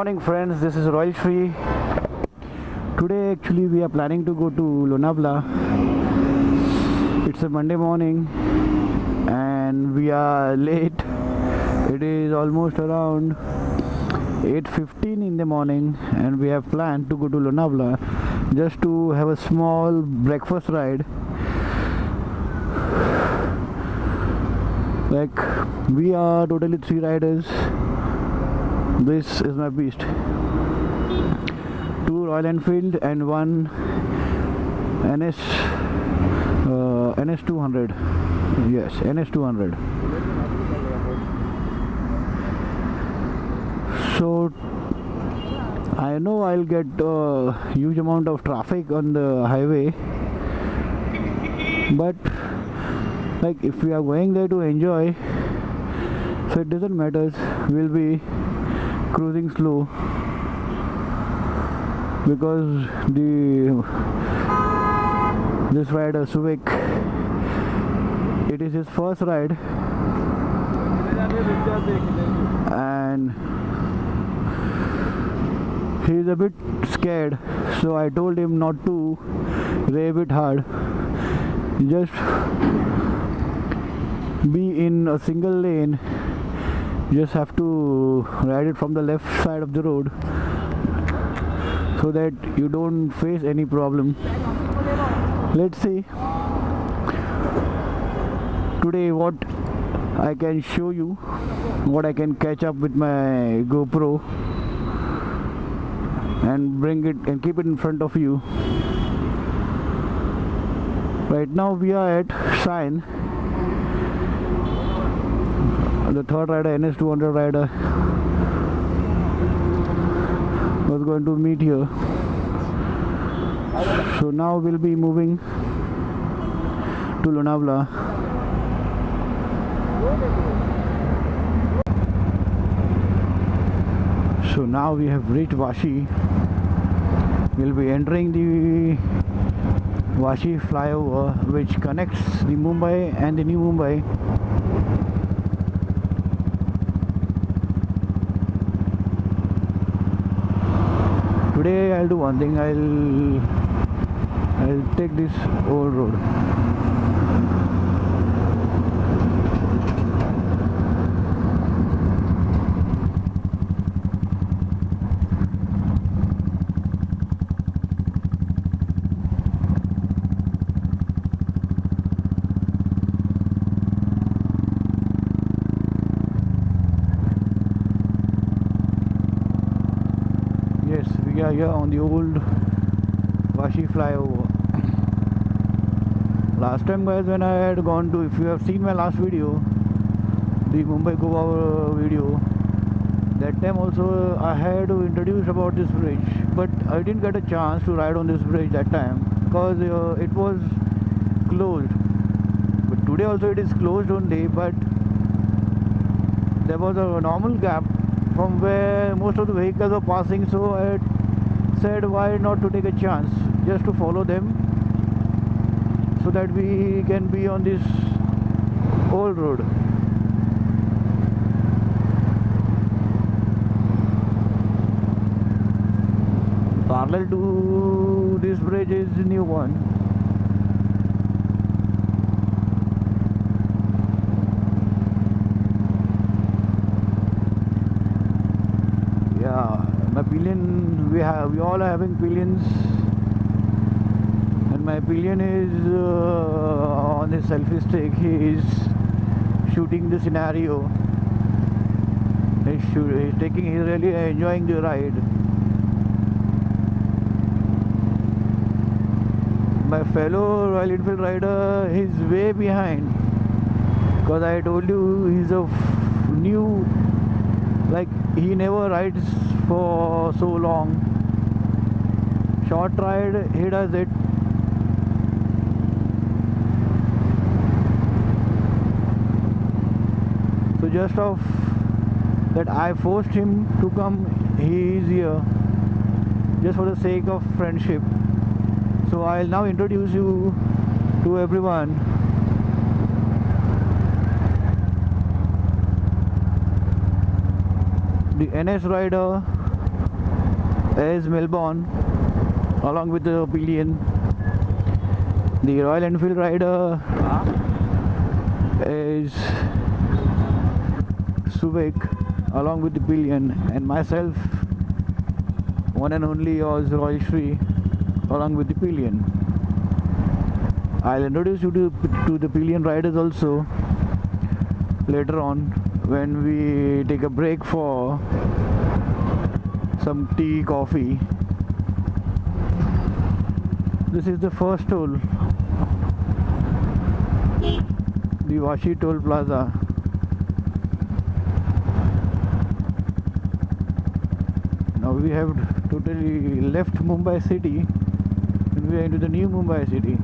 morning friends, this is Royal Shri. Today actually we are planning to go to Lonavala. It's a Monday morning and we are late. It is almost around 8:15 in the morning and we have planned to go to Lonavala just to have a small breakfast ride. Like, we are totally 3 riders. This is my beast. 2 Royal Enfield and 1 NS200. Yes, NS200. So I know I'll get a huge amount of traffic on the highway, but like if we are going there to enjoy, so it doesn't matter. We'll be cruising slow because this rider Suvik, it is his first ride and he is a bit scared, so I told him not to rev it hard, just be in a single lane. Just have to ride it from the left side of the road so that you don't face any problem. Let's see today what I can show you, what I can catch up with my GoPro and bring it and keep it in front of you. Right now we are at Shine. The third rider, NS200 rider, was going to meet here. So now we'll be moving to Lonavala. So now we have reached Vashi. We'll be entering the Vashi flyover, which connects the Mumbai and the New Mumbai. Today I'll do one thing. I'll take this old road. Yes, we are here on the old Vashi flyover. Last time guys, when I had gone to, if you have seen my last video, the Mumbai Goa video, that time also I had to introduce about this bridge, but I didn't get a chance to ride on this bridge that time because it was closed. But today also it is closed only, but there was a normal gap from where most of the vehicles are passing, so I said why not to take a chance just to follow them so that we can be on this old road. Parallel to this bridge is the new one. My pillion, we all are having pillions, and my pillion is on his selfie stick. He is shooting the scenario. He's really enjoying the ride. My fellow Royal Enfield rider is way behind because I told you he's a new, like he never rides for so long. Short ride, he does it. So just of that I forced him to come, he is here just for the sake of friendship. So I'll now introduce you to everyone. The NS rider is Melbourne, along with the Pillion. The Royal Enfield rider is Suvik, along with the Pillion, and myself, one and only yours, Roy Shri, along with the Pillion. I'll introduce you to the Pillion riders also later on when we take a break for some tea, coffee. This is the first toll, the Vashi Toll Plaza. Now we have totally left Mumbai city and we are into the new Mumbai city.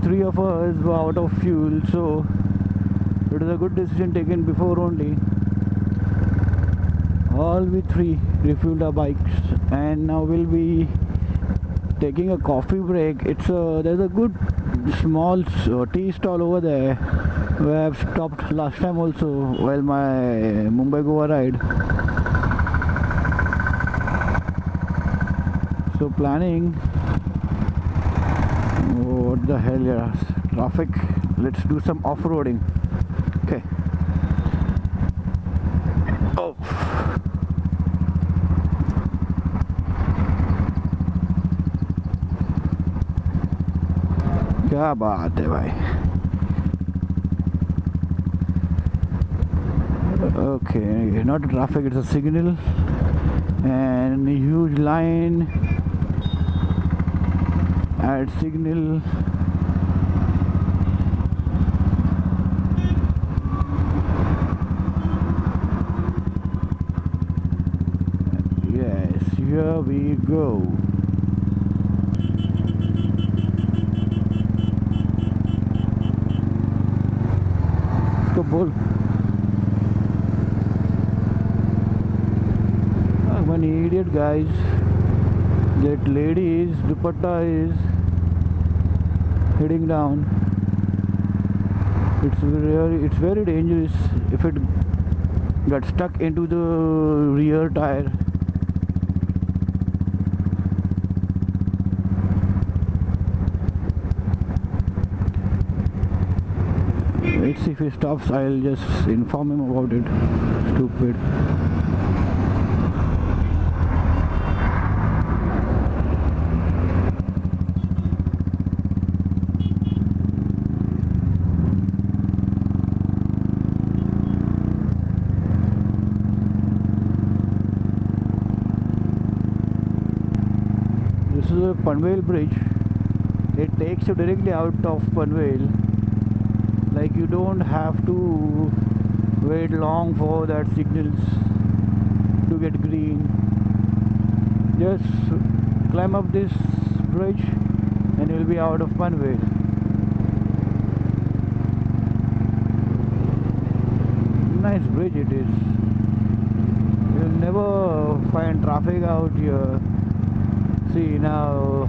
Three of us were out of fuel, so it was a good decision taken before only. All we three refueled our bikes, and now we'll be taking a coffee break. There's a good small tea stall over there where I've stopped last time also while my Mumbai Goa ride. So planning. What the hell, yeah, traffic. Let's do some off-roading. Okay. Oh. क्या बात है भाई. Okay, not traffic, it's a signal and a huge line at signal. Yes, here we go. So bold. I'm an idiot, guys. That lady's dupatta is heading down. It's very dangerous if it got stuck into the rear tire. Let's see if he stops. I'll just inform him about it. Stupid. This is a Panvel bridge. It takes you directly out of Panvel. Like you don't have to wait long for that signals to get green. Just climb up this bridge and you'll be out of Panvel. Nice bridge it is. You'll never find traffic out here. See now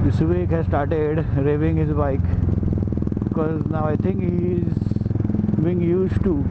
the Suvik has started revving his bike because now I think he is being used to.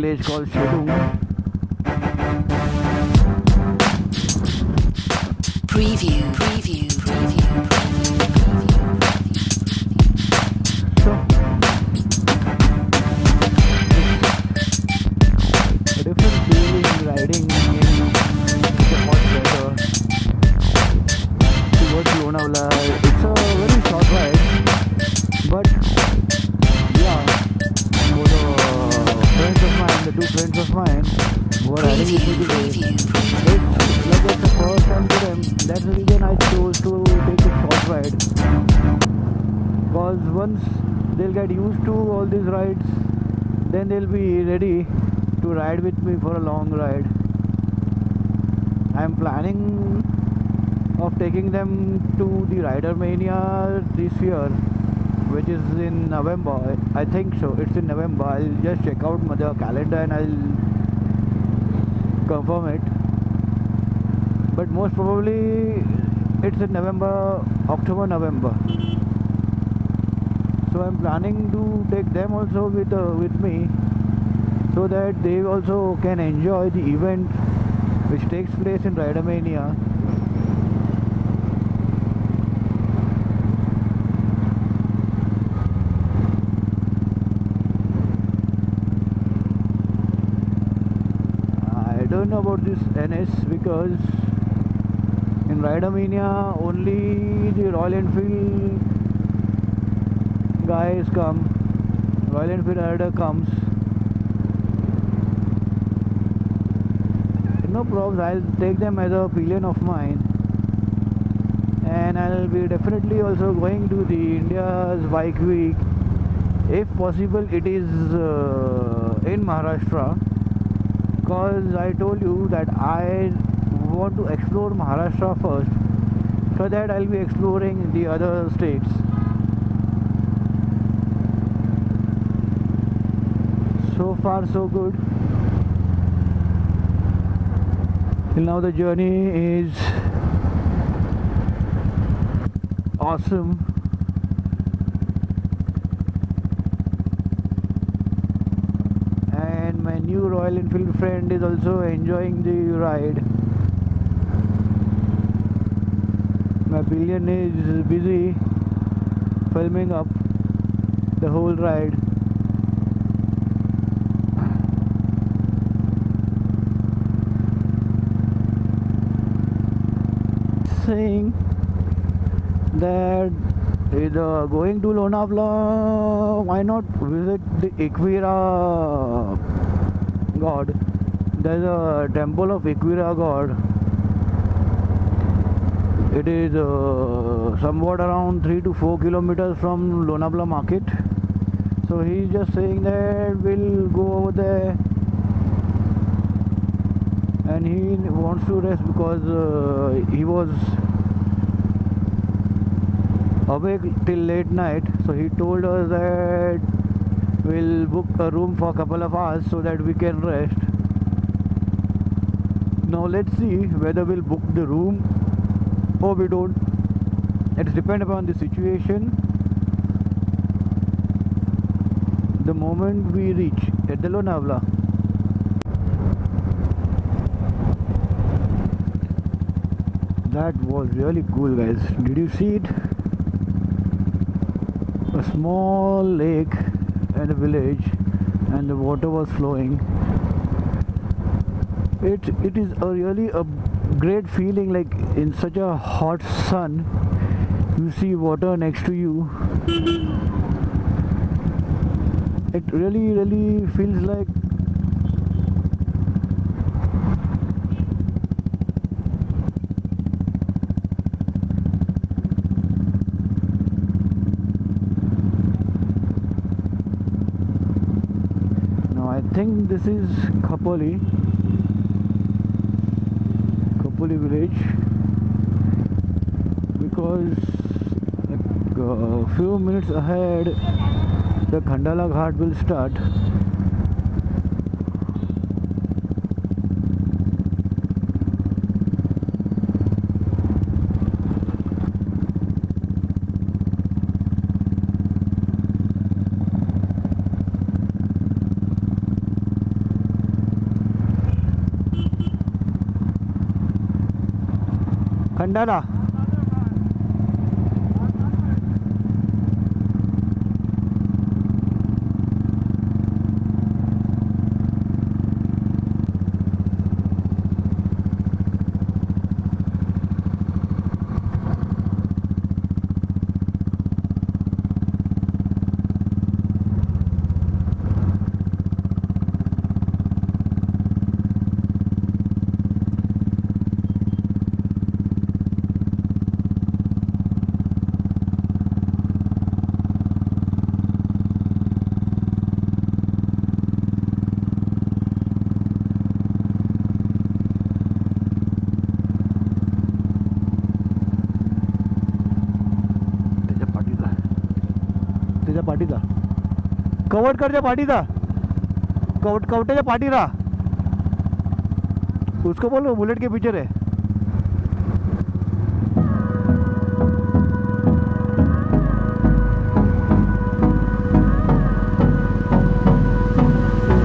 village called Shedung. Preview. So, it's a different feeling riding in the hot weather towards Lonavala. It's a very short ride, but yeah, for the friends of mine, the two friends of mine who are riding with me today, it's like it's the first time to them. That's the reason I chose to take a short ride. Because once they'll get used to all these rides, then they'll be ready to ride with me for a long ride. I'm planning of taking them to the Rider Mania this year, which is in November. I think so. It's in November. I'll just check out the calendar and I'll confirm it. But most probably it's in November, October, November. So I'm planning to take them also with me, so that they also can enjoy the event which takes place in Rider Mania. I don't know about this NS because in Rider Mania only the Royal Enfield guys come, Royal Enfield rider comes. No problems, I'll take them as a pillion of mine, and I'll be definitely also going to the India's Bike Week. If possible, it is in Maharashtra, because I told you that I want to explore Maharashtra first, so that I'll be exploring the other states. So far so good. Till now the journey is awesome. And my new Royal Enfield friend is also enjoying the ride. My pillion is busy filming up the whole ride. Saying that going to Lonavala, why not visit the Equira god? There's a temple of Equira god. It is somewhat around 3 to 4 kilometers from Lonavala market. So he's just saying that we'll go over there, and he wants to rest because he was awake till late night. So he told us that we'll book a room for a couple of hours so that we can rest. Now let's see whether we'll book the room or we don't. It depends upon the situation. The moment we reach at the Lonavala, that was really cool, guys. Did you see it? A small lake and a village, and the water was flowing. It is a really a great feeling, like in such a hot sun you see water next to you. It really feels like I think this is Khopoli village, because a few minutes ahead the Khandala Ghat will start. Khandala. त्याच्या पाठीचा कवटकडच्या पाठीचा कवट्याच्या पाठीचा उसको बोलो bullet के पीछे रहे.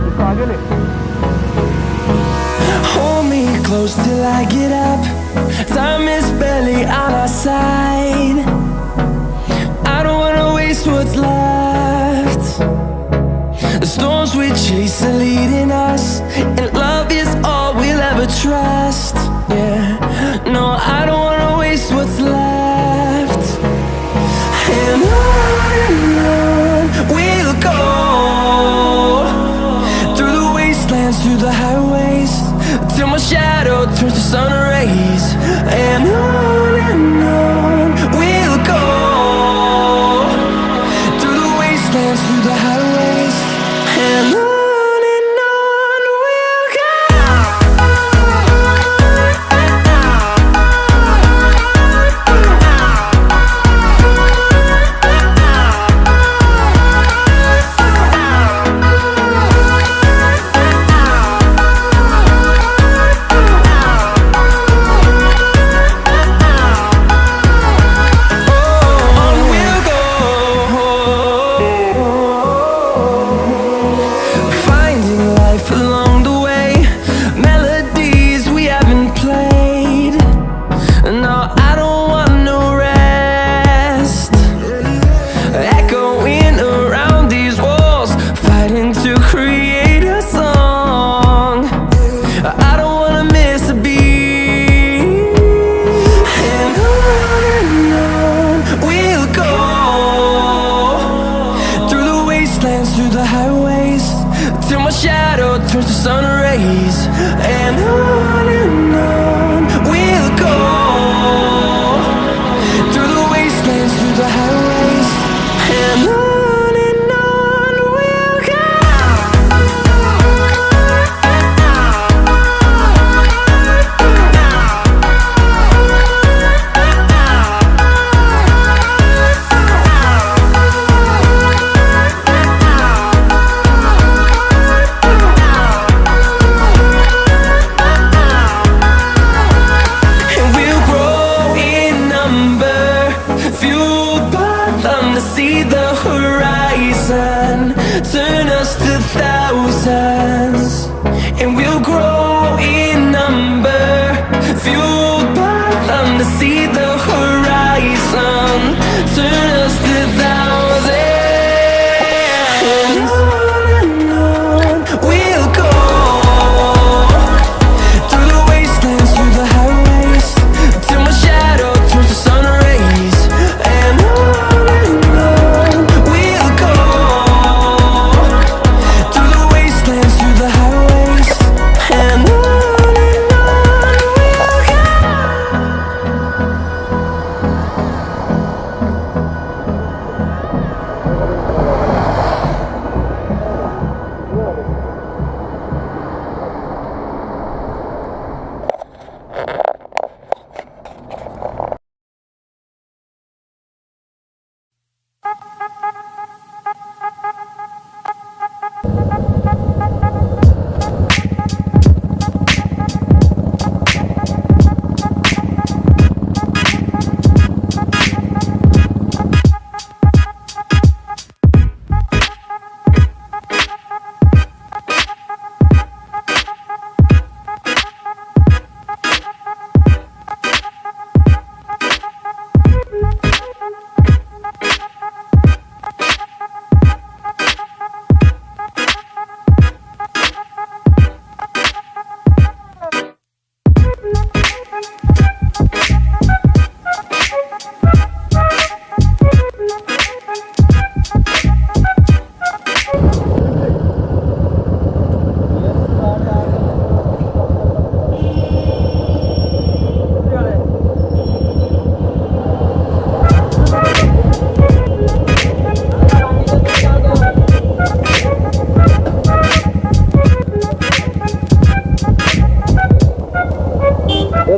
उसको आगे ले. Hold me close till I get up. Time is barely on our side. I don't wanna waste what's left. The storms we chase are leading us, and love is all we'll ever trust. Yeah, no, I don't wanna waste what's left. And on we'll go, through the wastelands, through the highways, till my shadow turns to sun rays. And on we'll go, through the wastelands, through the highways, and on we'll go.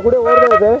कुठे वर जायचंय?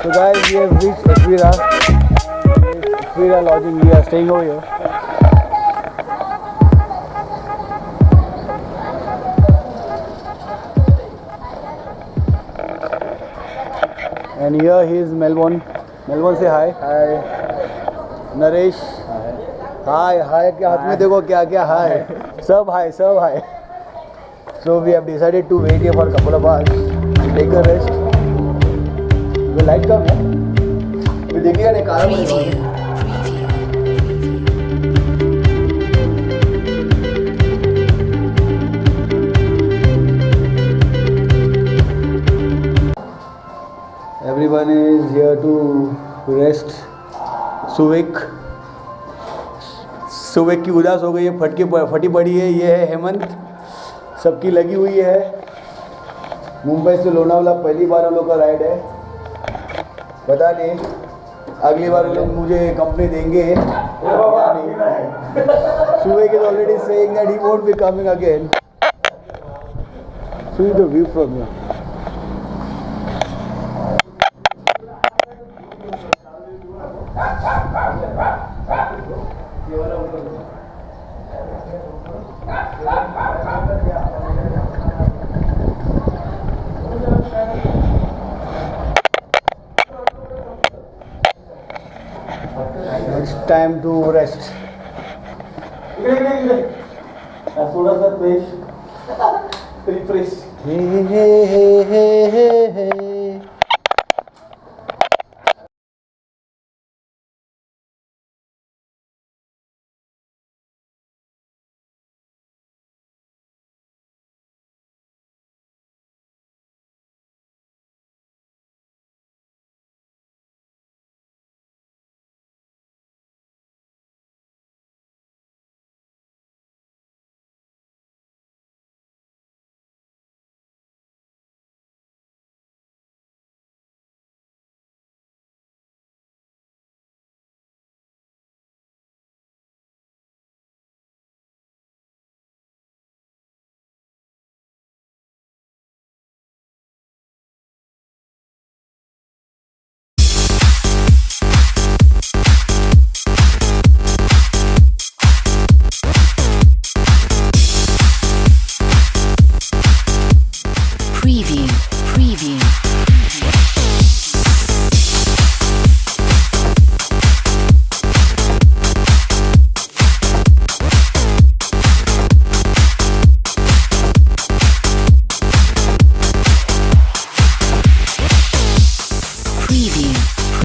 So guys, we have reached Ekvira. Ekvira lodging. We are staying over here. And here he is Melbourne. Melbourne say hi. Hi. Naresh. Hi. Hi. क्या हाथ में देखो क्या क्या hi. सब hi. सब hi. So we have decided to wait here for a couple of hours to take a rest. The light come है? ये देखिएगा नहीं काला बनेगा. Everyone is here to rest. सुवेक की उदास हो गई है, फटी पड़ी है. ये है हेमंत, सबकी लगी हुई है. मुंबई से लोनावाला पहली बार हम लोग का राइड है. पता नहीं अगली बार लोग मुझे कंपनी देंगे. सुवेक is already saying that he won't be coming again. See the view from here. It's time to rest. Hey, hey, hey, hey, hey, hey.